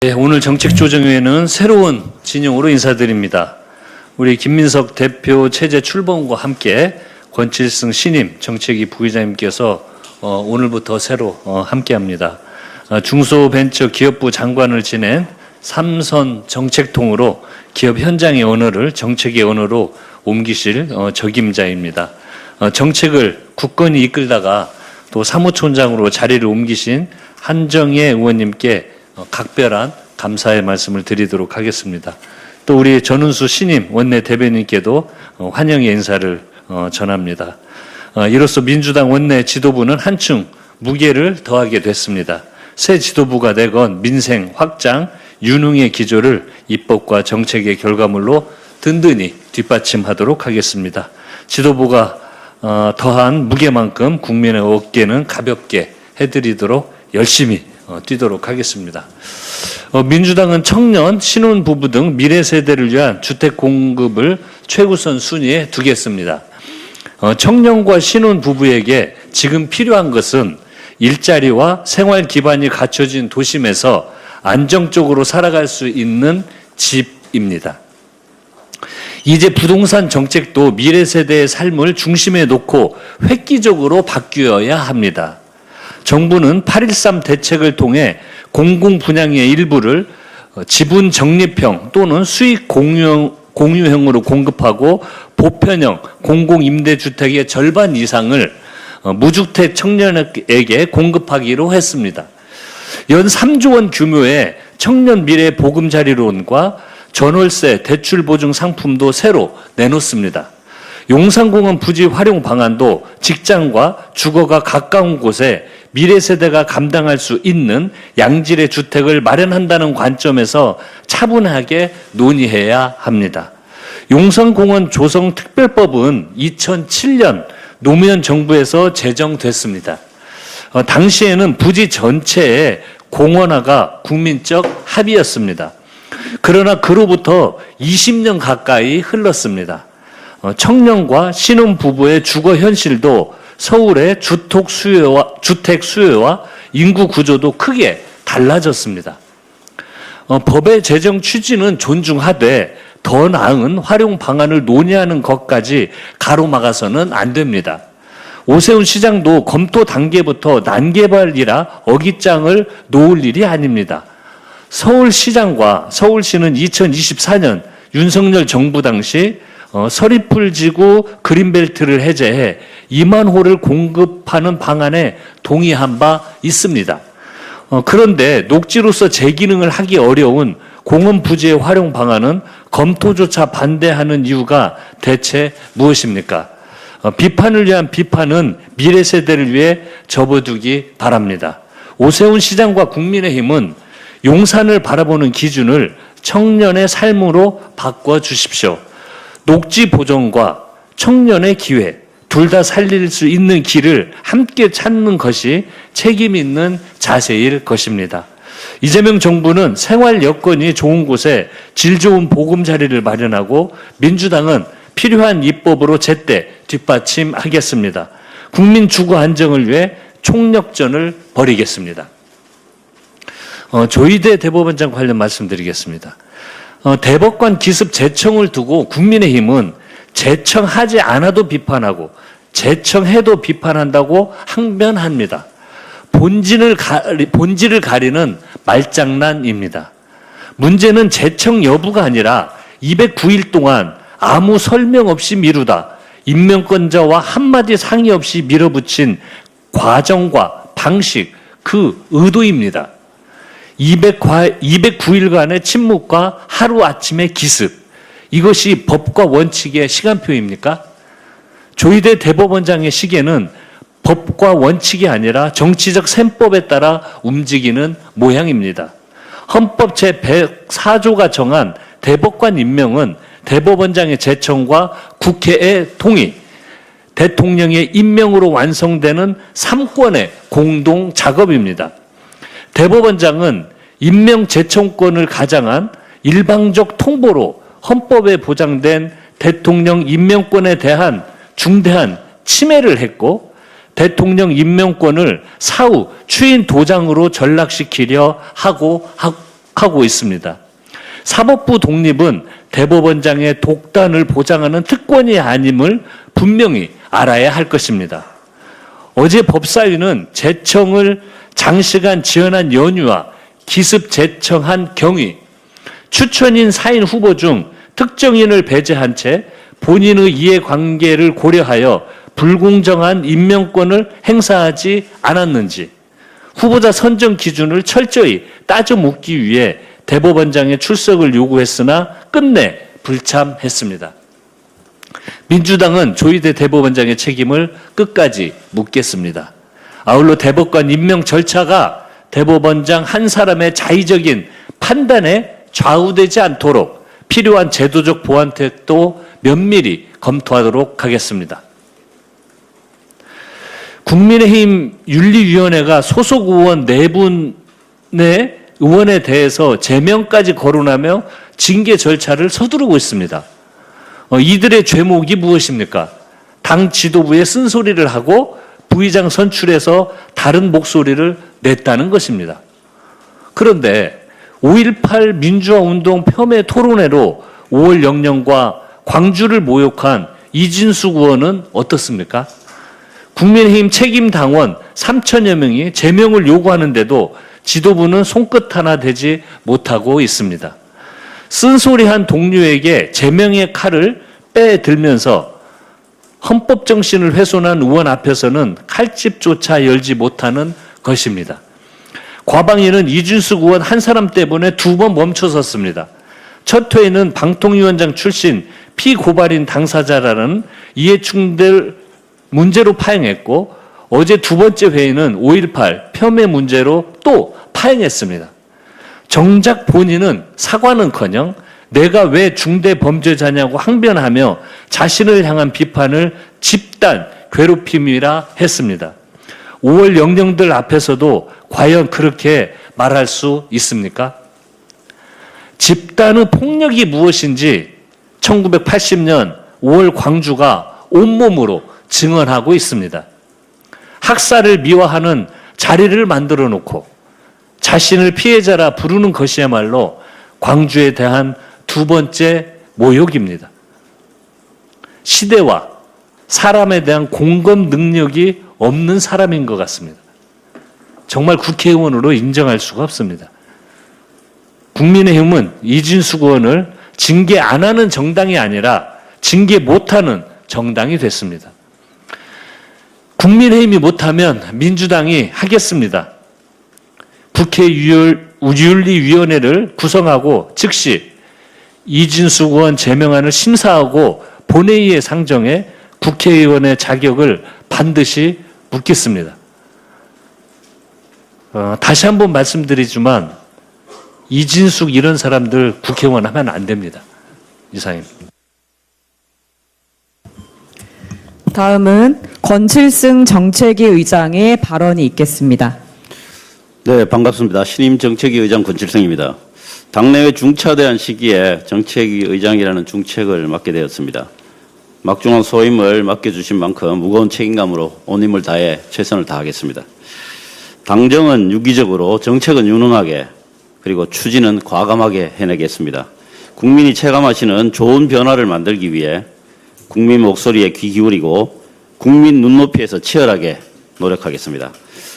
네, 오늘 정책조정회는 새로운 진영으로 인사드립니다. 우리 김민석 대표 체제 출범과 함께 권칠승 신임 정책위 부의장님께서 오늘부터 새로 함께합니다. 중소벤처기업부 장관을 지낸 삼선 정책통으로 기업 현장의 언어를 정책의 언어로 옮기실 적임자입니다. 정책을 굳건히 이끌다가 또 사무총장으로 자리를 옮기신 한정혜 의원님께 각별한 감사의 말씀을 드리도록 하겠습니다. 또 우리 전은수 신임 원내 대변인께도 환영의 인사를 전합니다. 이로써 민주당 원내 지도부는 한층 무게를 더하게 됐습니다. 새 지도부가 되건 민생 확장, 유능의 기조를 입법과 정책의 결과물로 든든히 뒷받침하도록 하겠습니다. 지도부가 더한 무게만큼 국민의 어깨는 가볍게 해드리도록 열심히 뛰도록 하겠습니다. 민주당은 청년, 신혼부부 등 미래 세대를 위한 주택 공급을 최우선 순위에 두겠습니다. 청년과 신혼부부에게 지금 필요한 것은 일자리와 생활 기반이 갖춰진 도심에서 안정적으로 살아갈 수 있는 집입니다. 이제 부동산 정책도 미래 세대의 삶을 중심에 놓고 획기적으로 바뀌어야 합니다. 정부는 8.13 대책을 통해 공공분양의 일부를 지분 적립형 또는 수익 공유형으로 공급하고 보편형 공공임대주택의 절반 이상을 무주택 청년에게 공급하기로 했습니다. 연 3조 원 규모의 청년 미래 보금자리론과 전월세 대출 보증 상품도 새로 내놓습니다. 용산공원 부지 활용 방안도 직장과 주거가 가까운 곳에 미래 세대가 감당할 수 있는 양질의 주택을 마련한다는 관점에서 차분하게 논의해야 합니다. 용산공원 조성특별법은 2007년 노무현 정부에서 제정됐습니다. 당시에는 부지 전체의 공원화가 국민적 합의였습니다. 그러나 그로부터 20년 가까이 흘렀습니다. 청년과 신혼부부의 주거 현실도 서울의 주택 수요와 인구 구조도 크게 달라졌습니다. 법의 제정 취지는 존중하되 더 나은 활용 방안을 논의하는 것까지 가로막아서는 안 됩니다. 오세훈 시장도 검토 단계부터 난개발이라 어깃장을 놓을 일이 아닙니다. 서울시장과 서울시는 2024년 윤석열 정부 당시 서리풀지구 그린벨트를 해제해 2만 호를 공급하는 방안에 동의한 바 있습니다. 그런데 녹지로서 제 기능을 하기 어려운 공원 부지의 활용 방안은 검토조차 반대하는 이유가 대체 무엇입니까? 비판을 위한 비판은 미래 세대를 위해 접어두기 바랍니다. 오세훈 시장과 국민의힘은 용산을 바라보는 기준을 청년의 삶으로 바꿔주십시오. 녹지 보존과 청년의 기회, 둘 다 살릴 수 있는 길을 함께 찾는 것이 책임 있는 자세일 것입니다. 이재명 정부는 생활 여건이 좋은 곳에 질 좋은 보금자리를 마련하고 민주당은 필요한 입법으로 제때 뒷받침하겠습니다. 국민 주거 안정을 위해 총력전을 벌이겠습니다. 조희대 대법원장 관련 말씀드리겠습니다. 대법관 기습 재청을 두고 국민의힘은 재청하지 않아도 비판하고 재청해도 비판한다고 항변합니다. 본질을 가리는 말장난입니다. 문제는 재청 여부가 아니라 209일 동안 아무 설명 없이 미루다 임명권자와 한마디 상의 없이 밀어붙인 과정과 방식, 그 의도입니다. 209일간의 침묵과 하루아침의 기습, 이것이 법과 원칙의 시간표입니까? 조희대 대법원장의 시계는 법과 원칙이 아니라 정치적 셈법에 따라 움직이는 모양입니다. 헌법 제104조가 정한 대법관 임명은 대법원장의 제청과 국회의 동의, 대통령의 임명으로 완성되는 3권의 공동 작업입니다. 대법원장은 임명 제청권을 가장한 일방적 통보로 헌법에 보장된 대통령 임명권에 대한 중대한 침해를 했고 대통령 임명권을 사후 추인 도장으로 전락시키려 하고 있습니다. 사법부 독립은 대법원장의 독단을 보장하는 특권이 아님을 분명히 알아야 할 것입니다. 어제 법사위는 재청을 장시간 지연한 연유와 기습 재청한 경위, 추천인 4인 후보 중 특정인을 배제한 채 본인의 이해관계를 고려하여 불공정한 임명권을 행사하지 않았는지 후보자 선정 기준을 철저히 따져 묻기 위해 대법원장의 출석을 요구했으나 끝내 불참했습니다. 민주당은 조희대 대법원장의 책임을 끝까지 묻겠습니다. 아울러 대법관 임명 절차가 대법원장 한 사람의 자의적인 판단에 좌우되지 않도록 필요한 제도적 보완책도 면밀히 검토하도록 하겠습니다. 국민의힘 윤리위원회가 소속 의원 4분의 의원에 대해서 제명까지 거론하며 징계 절차를 서두르고 있습니다. 이들의 죄목이 무엇입니까? 당 지도부에 쓴소리를 하고 부의장 선출해서 다른 목소리를 냈다는 것입니다. 그런데 5.18 민주화운동 폄훼 토론회로 5월 영령과 광주를 모욕한 이진숙 의원은 어떻습니까? 국민의힘 책임당원 3천여 명이 제명을 요구하는데도 지도부는 손끝 하나 대지 못하고 있습니다. 쓴소리한 동료에게 제명의 칼을 빼들면서 헌법 정신을 훼손한 의원 앞에서는 칼집조차 열지 못하는 것입니다. 과방위는 이준숙 의원 한 사람 때문에 2번 멈춰섰습니다. 첫 회에는 방통위원장 출신 피고발인 당사자라는 이해충돌 문제로 파행했고 어제 2번째 회의는 5.18 폄훼 문제로 또 파행했습니다. 정작 본인은 사과는커녕 내가 왜 중대범죄자냐고 항변하며 자신을 향한 비판을 집단 괴롭힘이라 했습니다. 5월 영령들 앞에서도 과연 그렇게 말할 수 있습니까? 집단의 폭력이 무엇인지 1980년 5월 광주가 온몸으로 증언하고 있습니다. 학살을 미화하는 자리를 만들어 놓고 자신을 피해자라 부르는 것이야말로 광주에 대한 2번째 모욕입니다. 시대와 사람에 대한 공감 능력이 없는 사람인 것 같습니다. 정말 국회의원으로 인정할 수가 없습니다. 국민의힘은 이진숙 의원을 징계 안 하는 정당이 아니라 징계 못하는 정당이 됐습니다. 국민의힘이 못하면 민주당이 하겠습니다. 국회윤리위원회를 구성하고 즉시 이진숙 의원 제명안을 심사하고 본회의에 상정해 국회의원의 자격을 반드시 묻겠습니다. 다시 한번 말씀드리지만 이진숙 이런 사람들 국회의원 하면 안 됩니다. 이상입니다. 다음은 권칠승 정책위 의장의 발언이 있겠습니다. 네, 반갑습니다. 신임 정책위 의장 권칠승입니다. 당내외 중차대한 시기에 정책위 의장이라는 중책을 맡게 되었습니다. 막중한 소임을 맡겨주신 만큼 무거운 책임감으로 온 힘을 다해 최선을 다하겠습니다. 당정은 유기적으로, 정책은 유능하게, 그리고 추진은 과감하게 해내겠습니다. 국민이 체감하시는 좋은 변화를 만들기 위해 국민 목소리에 귀 기울이고 국민 눈높이에서 치열하게 노력하겠습니다.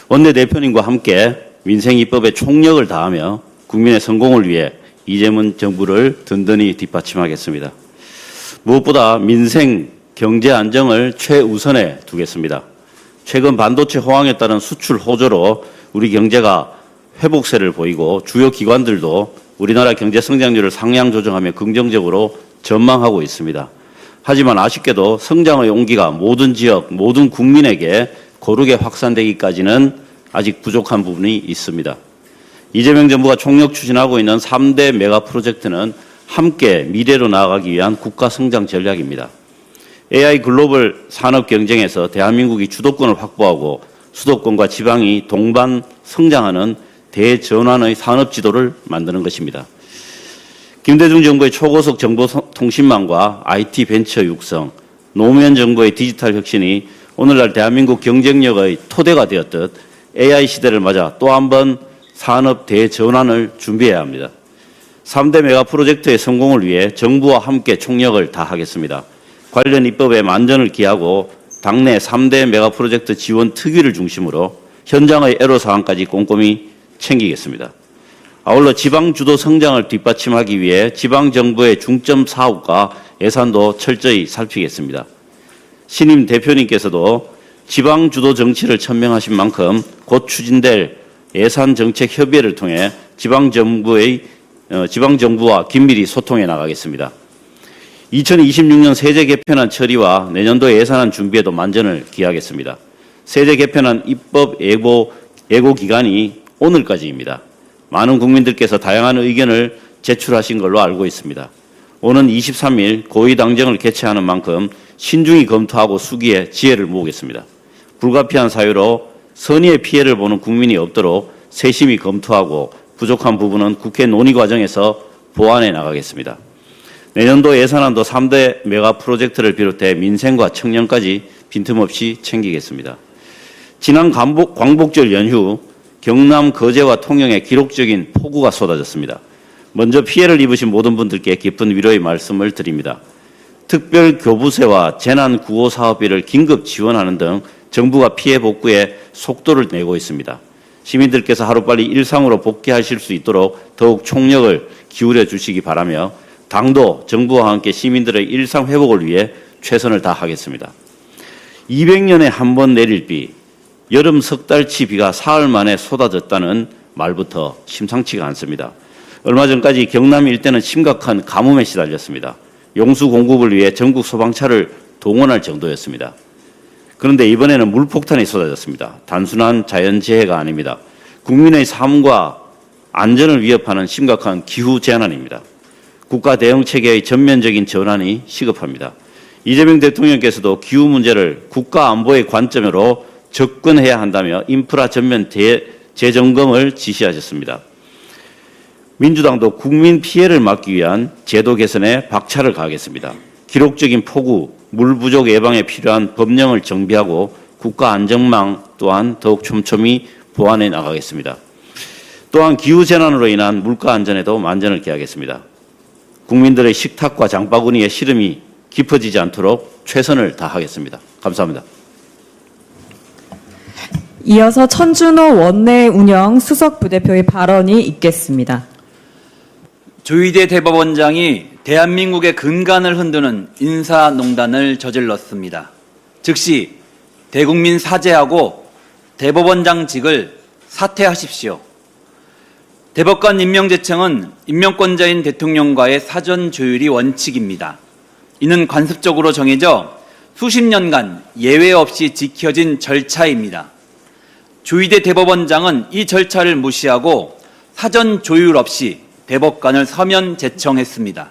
원내대표님과 함께 민생입법에 총력을 다하며 국민의 성공을 위해 이재명 정부를 든든히 뒷받침하겠습니다. 무엇보다 민생, 경제 안정을 최우선에 두겠습니다. 최근 반도체 호황에 따른 수출 호조로 우리 경제가 회복세를 보이고 주요 기관들도 우리나라 경제 성장률을 상향 조정하며 긍정적으로 전망하고 있습니다. 하지만 아쉽게도 성장의 용기가 모든 지역, 모든 국민에게 고르게 확산되기까지는 아직 부족한 부분이 있습니다. 이재명 정부가 총력 추진하고 있는 3대 메가 프로젝트는 함께 미래로 나아가기 위한 국가 성장 전략입니다. AI 글로벌 산업 경쟁에서 대한민국이 주도권을 확보하고 수도권과 지방이 동반 성장하는 대전환의 산업 지도를 만드는 것입니다. 김대중 정부의 초고속 정보통신망과 IT 벤처 육성, 노무현 정부의 디지털 혁신이 오늘날 대한민국 경쟁력의 토대가 되었듯 AI 시대를 맞아 또 한 번 산업 대전환을 준비해야 합니다. 3대 메가 프로젝트의 성공을 위해 정부와 함께 총력을 다하겠습니다. 관련 입법에 만전을 기하고 당내 3대 메가 프로젝트 지원 특위를 중심으로 현장의 애로사항까지 꼼꼼히 챙기겠습니다. 아울러 지방 주도 성장을 뒷받침하기 위해 지방정부의 중점 사업과 예산도 철저히 살피겠습니다. 신임 대표님께서도 지방 주도 정치를 천명하신 만큼 곧 추진될 예산정책 협의회를 통해 지방정부와 긴밀히 소통해 나가겠습니다. 2026년 세제 개편안 처리와 내년도 예산안 준비에도 만전을 기하겠습니다. 세제 개편안 입법 예고 기간이 오늘까지입니다. 많은 국민들께서 다양한 의견을 제출하신 걸로 알고 있습니다. 오는 23일 고위당정을 개최하는 만큼 신중히 검토하고 수기에 지혜를 모으겠습니다. 불가피한 사유로 선의의 피해를 보는 국민이 없도록 세심히 검토하고 부족한 부분은 국회 논의 과정에서 보완해 나가겠습니다. 내년도 예산안도 3대 메가 프로젝트를 비롯해 민생과 청년까지 빈틈없이 챙기겠습니다. 지난 광복절 연휴 경남 거제와 통영에 기록적인 폭우가 쏟아졌습니다. 먼저 피해를 입으신 모든 분들께 깊은 위로의 말씀을 드립니다. 특별 교부세와 재난 구호 사업비를 긴급 지원하는 등 정부가 피해 복구에 속도를 내고 있습니다. 시민들께서 하루빨리 일상으로 복귀하실 수 있도록 더욱 총력을 기울여 주시기 바라며 당도 정부와 함께 시민들의 일상 회복을 위해 최선을 다하겠습니다. 200년에 한 번 내릴 비, 여름 석 달치 비가 사흘 만에 쏟아졌다는 말부터 심상치가 않습니다. 얼마 전까지 경남 일대는 심각한 가뭄에 시달렸습니다. 용수 공급을 위해 전국 소방차를 동원할 정도였습니다. 그런데 이번에는 물폭탄이 쏟아졌습니다. 단순한 자연재해가 아닙니다. 국민의 삶과 안전을 위협하는 심각한 기후재난입니다. 국가 대응체계의 전면적인 전환이 시급합니다. 이재명 대통령께서도 기후 문제를 국가 안보의 관점으로 접근해야 한다며 인프라 전면 재점검을 지시하셨습니다. 민주당도 국민 피해를 막기 위한 제도 개선에 박차를 가하겠습니다. 기록적인 폭우, 물 부족 예방에 필요한 법령을 정비하고 국가 안전망 또한 더욱 촘촘히 보완해 나가겠습니다. 또한 기후재난으로 인한 물가 안전에도 만전을 기하겠습니다. 국민들의 식탁과 장바구니의 시름이 깊어지지 않도록 최선을 다하겠습니다. 감사합니다. 이어서 천준호 원내 운영 수석 부대표의 발언이 있겠습니다. 조희대 대법원장이 대한민국의 근간을 흔드는 인사농단을 저질렀습니다. 즉시 대국민 사죄하고 대법원장직을 사퇴하십시오. 대법관 임명제청은 임명권자인 대통령과의 사전 조율이 원칙입니다. 이는 관습적으로 정해져 수십 년간 예외 없이 지켜진 절차입니다. 조희대 대법원장은 이 절차를 무시하고 사전 조율 없이 대법관을 서면 제청했습니다.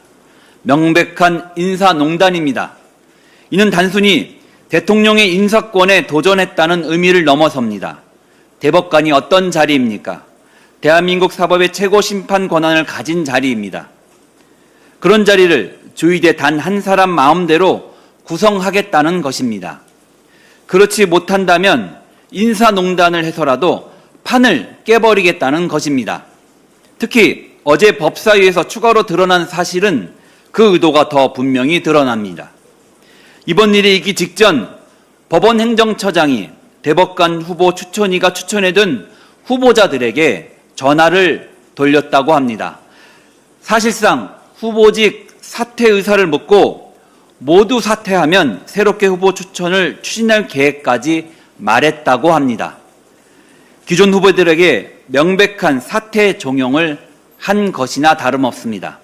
명백한 인사농단입니다. 이는 단순히 대통령의 인사권에 도전했다는 의미를 넘어섭니다. 대법관이 어떤 자리입니까? 대한민국 사법의 최고 심판 권한을 가진 자리입니다. 그런 자리를 조희대 단 한 사람 마음대로 구성하겠다는 것입니다. 그렇지 못한다면 인사농단을 해서라도 판을 깨버리겠다는 것입니다. 특히 어제 법사위에서 추가로 드러난 사실은 그 의도가 더 분명히 드러납니다. 이번 일이 있기 직전 법원행정처장이 대법관 후보 추천위가 추천해둔 후보자들에게 전화를 돌렸다고 합니다. 사실상 후보직 사퇴 의사를 묻고 모두 사퇴하면 새롭게 후보 추천을 추진할 계획까지 말했다고 합니다. 기존 후보들에게 명백한 사퇴 종용을 한 것이나 다름없습니다.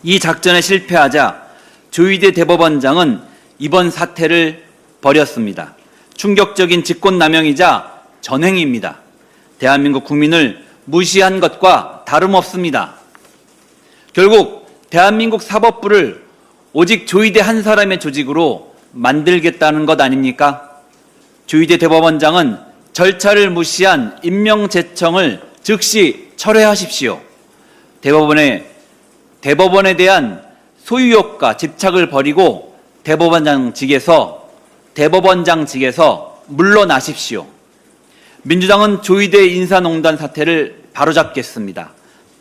이 작전에 실패하자 조희대 대법원장은 이번 사태를 벌였습니다. 충격적인 직권남용이자 전횡입니다. 대한민국 국민을 무시한 것과 다름없습니다. 결국 대한민국 사법부를 오직 조희대 한 사람의 조직으로 만들겠다는 것 아닙니까? 조희대 대법원장은 절차를 무시한 임명제청을 즉시 철회하십시오. 대법원에 대한 소유욕과 집착을 버리고 대법원장직에서 물러나십시오. 민주당은 조희대 인사농단 사태를 바로잡겠습니다.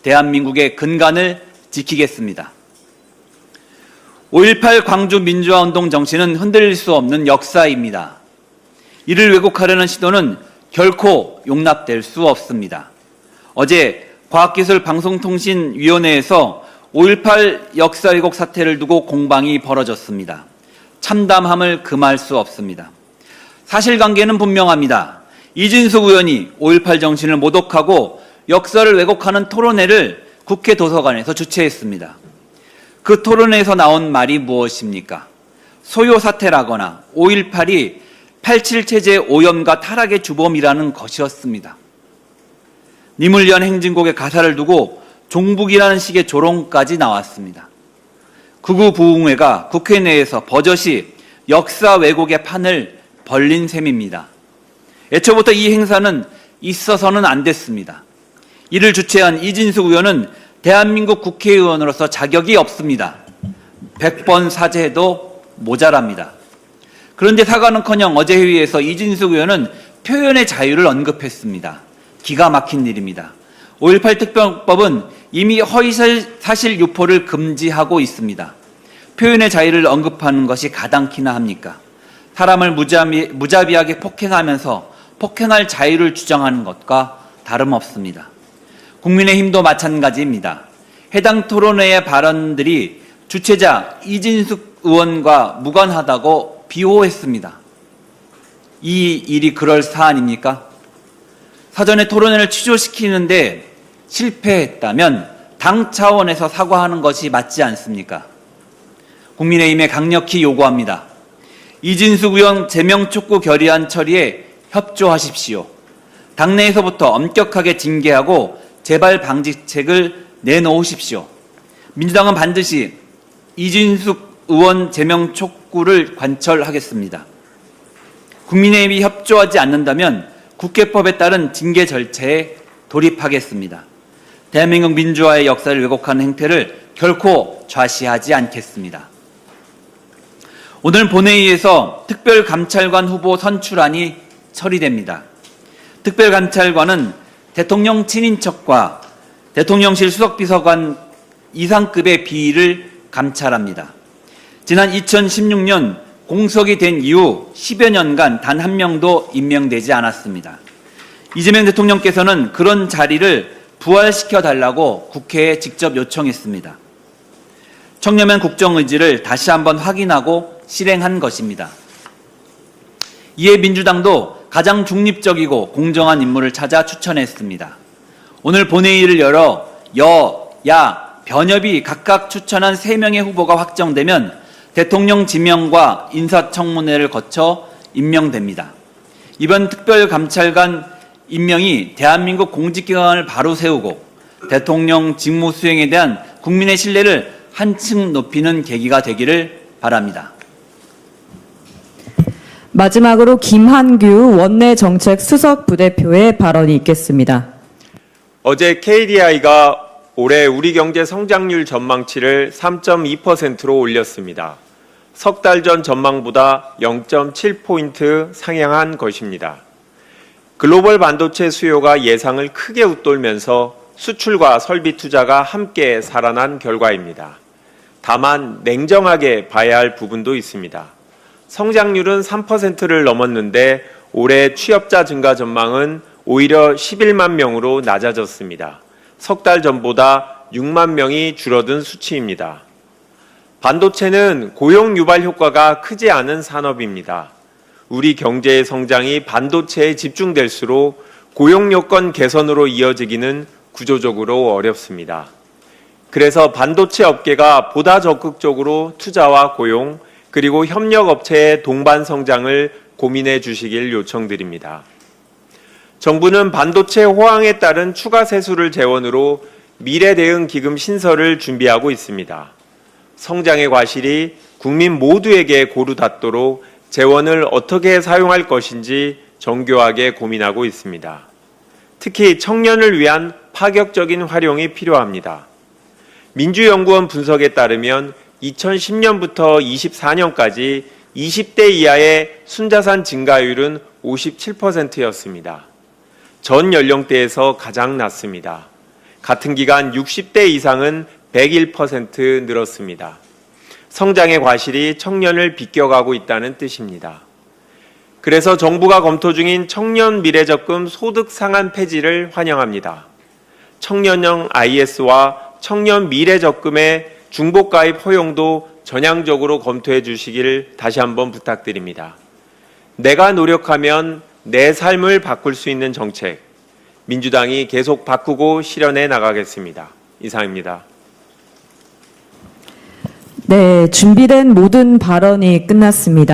대한민국의 근간을 지키겠습니다. 5.18 광주 민주화운동 정신은 흔들릴 수 없는 역사입니다. 이를 왜곡하려는 시도는 결코 용납될 수 없습니다. 어제 과학기술방송통신위원회에서 5.18 역사 왜곡 사태를 두고 공방이 벌어졌습니다. 참담함을 금할 수 없습니다. 사실관계는 분명합니다. 이진숙 의원이 5.18 정신을 모독하고 역사를 왜곡하는 토론회를 국회 도서관에서 주최했습니다. 그 토론회에서 나온 말이 무엇입니까? 소요 사태라거나 5.18이 87체제 오염과 타락의 주범이라는 것이었습니다. 니물리안 행진곡의 가사를 두고 종북이라는 식의 조롱까지 나왔습니다. 극우 부흥회가 국회 내에서 버젓이 역사 왜곡의 판을 벌린 셈입니다. 애초부터 이 행사는 있어서는 안 됐습니다. 이를 주최한 이진숙 의원은 대한민국 국회의원으로서 자격이 없습니다. 100번 사죄해도 모자랍니다. 그런데 사과는커녕 어제 회의에서 이진숙 의원은 표현의 자유를 언급했습니다. 기가 막힌 일입니다. 5.18 특별법은 이미 허위사실 유포를 금지하고 있습니다. 표현의 자유를 언급하는 것이 가당키나 합니까? 사람을 무자비하게 폭행하면서 폭행할 자유를 주장하는 것과 다름없습니다. 국민의힘도 마찬가지입니다. 해당 토론회의 발언들이 주최자 이진숙 의원과 무관하다고 비호했습니다. 이 일이 그럴 사안입니까? 사전에 토론회를 취소시키는데 실패했다면 당 차원에서 사과하는 것이 맞지 않습니까? 국민의힘에 강력히 요구합니다. 이진숙 의원 제명 촉구 결의안 처리에 협조하십시오. 당내에서부터 엄격하게 징계하고 재발 방지책을 내놓으십시오. 민주당은 반드시 이진숙 의원 제명 촉구를 관철하겠습니다. 국민의힘이 협조하지 않는다면 국회법에 따른 징계 절차에 돌입하겠습니다. 대한민국 민주화의 역사를 왜곡하는 행태를 결코 좌시하지 않겠습니다. 오늘 본회의에서 특별감찰관 후보 선출안이 처리됩니다. 특별감찰관은 대통령 친인척과 대통령실 수석비서관 이상급의 비위를 감찰합니다. 지난 2016년 공석이 된 이후 10여 년간 단 한 명도 임명되지 않았습니다. 이재명 대통령께서는 그런 자리를 부활시켜달라고 국회에 직접 요청했습니다. 청렴한 국정의지를 다시 한번 확인하고 실행한 것입니다. 이에 민주당도 가장 중립적이고 공정한 인물을 찾아 추천했습니다. 오늘 본회의를 열어 여, 야, 변협이 각각 추천한 3명의 후보가 확정되면 대통령 지명과 인사청문회를 거쳐 임명됩니다. 이번 특별감찰관 임명이 대한민국 공직기관을 바로 세우고 대통령 직무 수행에 대한 국민의 신뢰를 한층 높이는 계기가 되기를 바랍니다. 마지막으로 김한규 원내정책 수석 부대표의 발언이 있겠습니다. 어제 KDI가 올해 우리 경제 성장률 전망치를 3.2%로 올렸습니다. 석 달 전 전망보다 0.7포인트 상향한 것입니다. 글로벌 반도체 수요가 예상을 크게 웃돌면서 수출과 설비 투자가 함께 살아난 결과입니다. 다만 냉정하게 봐야 할 부분도 있습니다. 성장률은 3%를 넘었는데 올해 취업자 증가 전망은 오히려 11만 명으로 낮아졌습니다. 석 달 전보다 6만 명이 줄어든 수치입니다. 반도체는 고용 유발 효과가 크지 않은 산업입니다. 우리 경제의 성장이 반도체에 집중될수록 고용 여건 개선으로 이어지기는 구조적으로 어렵습니다. 그래서 반도체 업계가 보다 적극적으로 투자와 고용, 그리고 협력업체의 동반 성장을 고민해 주시길 요청드립니다. 정부는 반도체 호황에 따른 추가 세수를 재원으로 미래 대응 기금 신설을 준비하고 있습니다. 성장의 과실이 국민 모두에게 고루 닿도록 재원을 어떻게 사용할 것인지 정교하게 고민하고 있습니다. 특히 청년을 위한 파격적인 활용이 필요합니다. 민주연구원 분석에 따르면 2010년부터 24년까지 20대 이하의 순자산 증가율은 57%였습니다. 전 연령대에서 가장 낮습니다. 같은 기간 60대 이상은 101% 늘었습니다. 성장의 과실이 청년을 비껴가고 있다는 뜻입니다. 그래서 정부가 검토 중인 청년 미래적금 소득 상한 폐지를 환영합니다. 청년형 IS와 청년 미래적금의 중복가입 허용도 전향적으로 검토해 주시길 다시 한번 부탁드립니다. 내가 노력하면 내 삶을 바꿀 수 있는 정책, 민주당이 계속 바꾸고 실현해 나가겠습니다. 이상입니다. 네, 준비된 모든 발언이 끝났습니다.